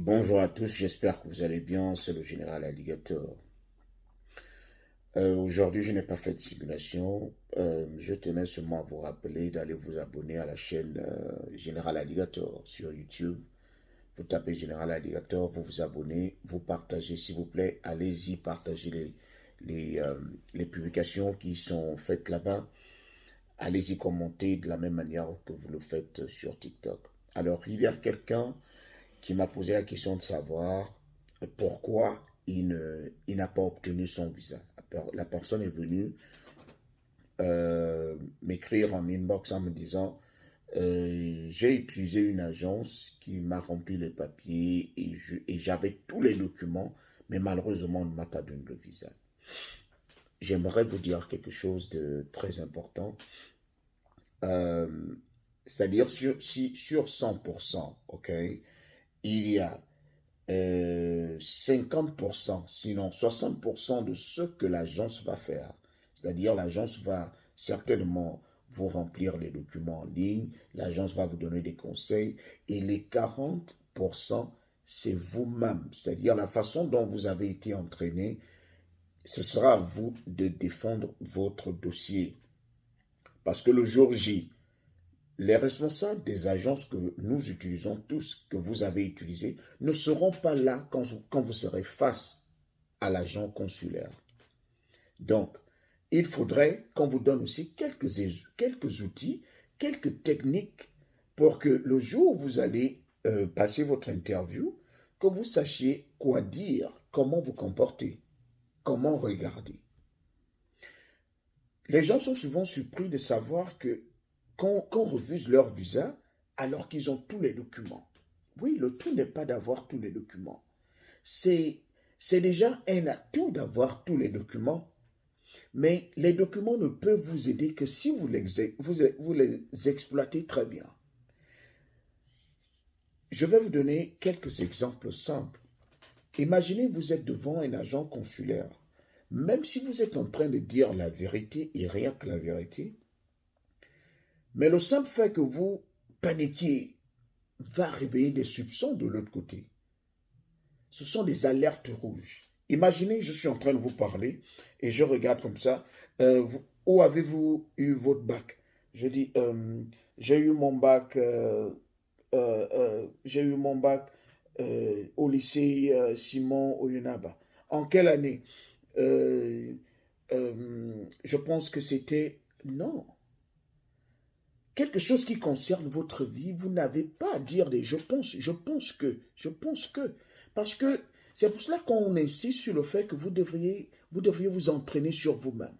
Bonjour à tous, j'espère que vous allez bien, c'est le général Alligator. Aujourd'hui, je n'ai pas fait de simulation. Je tenais seulement à vous rappeler d'aller vous abonner à la chaîne Général Alligator sur YouTube. Vous tapez Général Alligator, vous vous abonnez, vous partagez s'il vous plaît. Allez-y, partagez les publications qui sont faites là-bas. Allez-y commenter de la même manière que vous le faites sur TikTok. Alors, il y a quelqu'un qui m'a posé la question de savoir pourquoi il n'a pas obtenu son visa. La personne est venue m'écrire en inbox en me disant j'ai utilisé une agence qui m'a rempli les papiers et j'avais tous les documents, mais malheureusement on ne m'a pas donné le visa. J'aimerais vous dire quelque chose de très important. Euh, C'est-à-dire sur 100%, ok, il y a 50%, sinon 60% de ce que l'agence va faire. C'est-à-dire l'agence va certainement vous remplir les documents en ligne, l'agence va vous donner des conseils et les 40%, c'est vous-même. C'est-à-dire la façon dont vous avez été entraîné, ce sera à vous de défendre votre dossier. Parce que le jour J, les responsables des agences que nous utilisons tous, que vous avez utilisées, ne seront pas là quand vous serez face à l'agent consulaire. Donc, il faudrait qu'on vous donne aussi quelques outils, quelques techniques pour que le jour où vous allez passer votre interview, que vous sachiez quoi dire, comment vous comporter, comment regarder. Les gens sont souvent surpris de savoir que qu'on refuse leur visa alors qu'ils ont tous les documents. Oui, le tout n'est pas d'avoir tous les documents. C'est, c'est déjà un atout d'avoir tous les documents, mais les documents ne peuvent vous aider que si vous les exploitez très bien. Je vais vous donner quelques exemples simples. Imaginez vous êtes devant un agent consulaire. Même si vous êtes en train de dire la vérité et rien que la vérité, mais le simple fait que vous paniquiez va réveiller des soupçons de l'autre côté. Ce sont des alertes rouges. Imaginez, je suis en train de vous parler et je regarde comme ça. Où avez-vous eu votre bac? Je dis, j'ai eu mon bac, au lycée Simon Oyonaba. En quelle année? Euh, je pense que c'était... Non. Quelque chose qui concerne votre vie, vous n'avez pas à dire des je pense que. Parce que c'est pour cela qu'on insiste sur le fait que vous devriez vous entraîner sur vous-même.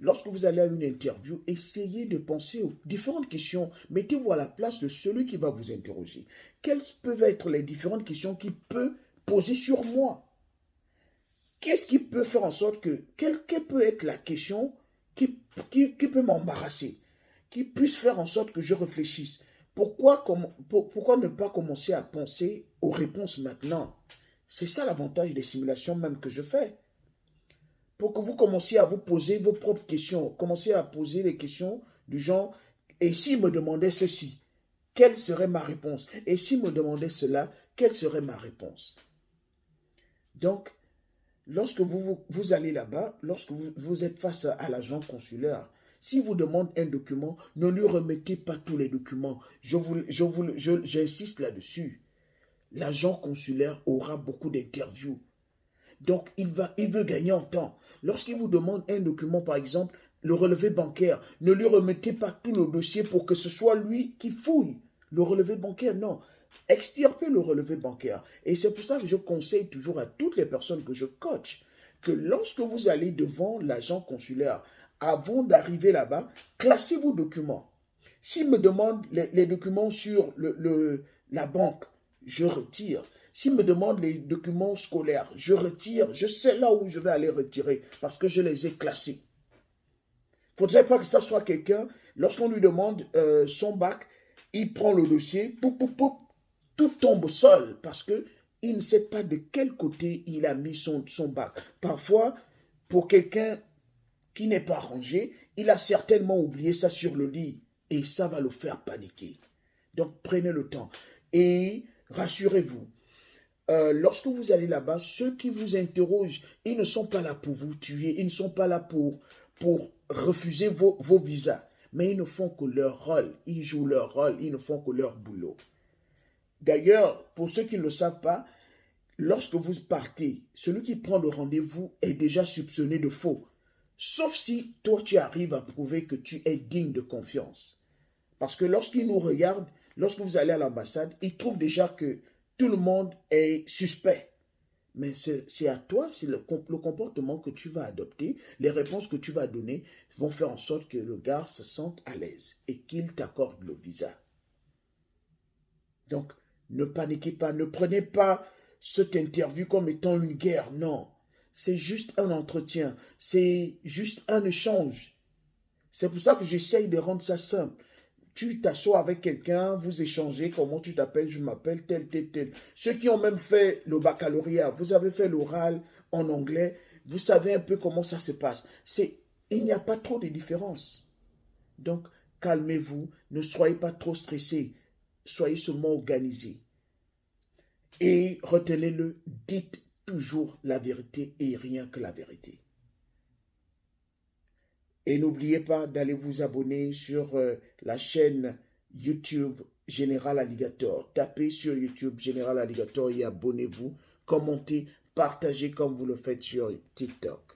Lorsque vous allez à une interview, essayez de penser aux différentes questions. Mettez-vous à la place de celui qui va vous interroger. Quelles peuvent être les différentes questions qu'il peut poser sur moi? Qu'est-ce qui peut faire en sorte que, quelle peut être la question qui peut m'embarrasser, qui puisse faire en sorte que je réfléchisse? Pourquoi ne pas commencer à penser aux réponses maintenant? C'est ça l'avantage des simulations même que je fais. Pour que vous commenciez à vous poser vos propres questions, commencez à poser les questions du genre, et s'il me demandait ceci, quelle serait ma réponse? Et s'il me demandait cela, quelle serait ma réponse? Donc, lorsque vous allez là-bas, lorsque vous êtes face à l'agent consulaire, s'il vous demande un document, ne lui remettez pas tous les documents. J'insiste là-dessus. L'agent consulaire aura beaucoup d'interviews. Donc, il veut gagner en temps. Lorsqu'il vous demande un document, par exemple, le relevé bancaire, ne lui remettez pas tout le dossier pour que ce soit lui qui fouille. Le relevé bancaire, non. Extirpez le relevé bancaire. Et c'est pour ça que je conseille toujours à toutes les personnes que je coach que lorsque vous allez devant l'agent consulaire, avant d'arriver là-bas, classez vos documents. S'il me demande les documents sur la banque, je retire. S'il me demande les documents scolaires, je retire. Je sais là où je vais aller retirer parce que je les ai classés. Il ne faudrait pas que ça soit quelqu'un, lorsqu'on lui demande son bac, il prend le dossier, poup, poup, poup, tout tombe au sol parce que il ne sait pas de quel côté il a mis son bac. Parfois, pour quelqu'un qui n'est pas rangé, il a certainement oublié ça sur le lit et ça va le faire paniquer. Donc prenez le temps et rassurez-vous, lorsque vous allez là-bas, ceux qui vous interrogent, ils ne sont pas là pour vous tuer, ils ne sont pas là pour refuser vos visas, mais ils ne font que leur rôle, ils jouent leur rôle, ils ne font que leur boulot. D'ailleurs, pour ceux qui ne le savent pas, lorsque vous partez, celui qui prend le rendez-vous est déjà soupçonné de faux. Sauf si toi, tu arrives à prouver que tu es digne de confiance. Parce que lorsqu'ils nous regardent, lorsque vous allez à l'ambassade, ils trouvent déjà que tout le monde est suspect. Mais c'est à toi, c'est le comportement que tu vas adopter, les réponses que tu vas donner vont faire en sorte que le gars se sente à l'aise et qu'il t'accorde le visa. Donc, ne paniquez pas, ne prenez pas cette interview comme étant une guerre, non. C'est juste un entretien, c'est juste un échange. C'est pour ça que j'essaye de rendre ça simple. Tu t'assois avec quelqu'un, vous échangez, comment tu t'appelles, je m'appelle tel, tel, tel. Ceux qui ont même fait le baccalauréat, vous avez fait l'oral en anglais, vous savez un peu comment ça se passe. Il n'y a pas trop de différence. Donc, calmez-vous, ne soyez pas trop stressés, soyez seulement organisés. Et retenez-le, dites toujours la vérité et rien que la vérité. Et n'oubliez pas d'aller vous abonner sur la chaîne YouTube Général Alligator. Tapez sur YouTube Général Alligator et abonnez-vous. Commentez, partagez comme vous le faites sur TikTok.